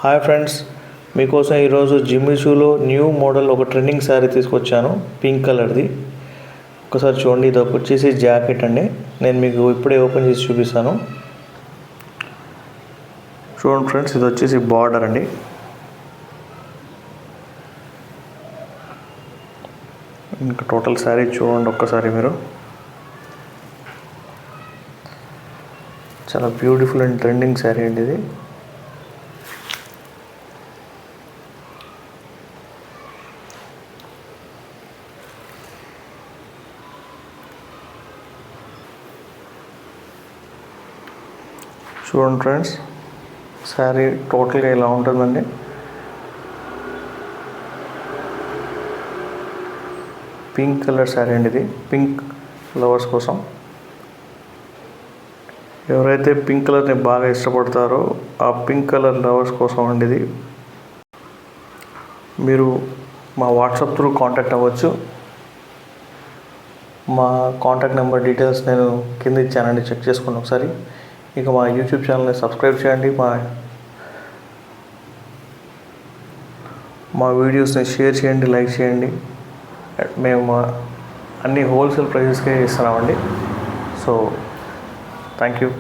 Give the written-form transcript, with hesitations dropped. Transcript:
Hi friends, మీకోసం ఈరోజు జిమ్మి షూలో న్యూ మోడల్ ఒక ట్రెండింగ్ శారీ తీసుకొచ్చాను. పింక్ కలర్ది. ఒకసారి చూడండి. ఇది వచ్చేసి జాకెట్ అండి. నేను మీకు ఇప్పుడే ఓపెన్ చేసి చూపిస్తాను. చూడండి ఫ్రెండ్స్, ఇది వచ్చేసి బార్డర్ అండి. ఇంకా టోటల్ శారీ చూడండి ఒక్కసారి మీరు. చాలా బ్యూటిఫుల్ అండ్ ట్రెండింగ్ శారీ అండి ఇది. చూడండి ఫ్రెండ్స్, శారీ టోటల్గా ఇలా ఉంటుందండి. పింక్ కలర్ శారీ అండి ఇది. పింక్ లవర్స్ కోసం, ఎవరైతే పింక్ కలర్ని బాగా ఇష్టపడతారో ఆ పింక్ కలర్ లవర్స్ కోసం అండి ఇది. మీరు మా వాట్సాప్ త్రూ కాంటాక్ట్ అవ్వచ్చు. మా కాంటాక్ట్ నెంబర్ డీటెయిల్స్ నేను కింద ఇచ్చానండి, చెక్ చేసుకోండి ఒకసారి. ఇక మా యూట్యూబ్ ఛానల్ని సబ్స్క్రైబ్ చేయండి. మా వీడియోస్ని షేర్ చేయండి, లైక్ చేయండి. మేము అన్ని హోల్సేల్ ప్రైజెస్కే ఇస్తున్నామండి. So thank you.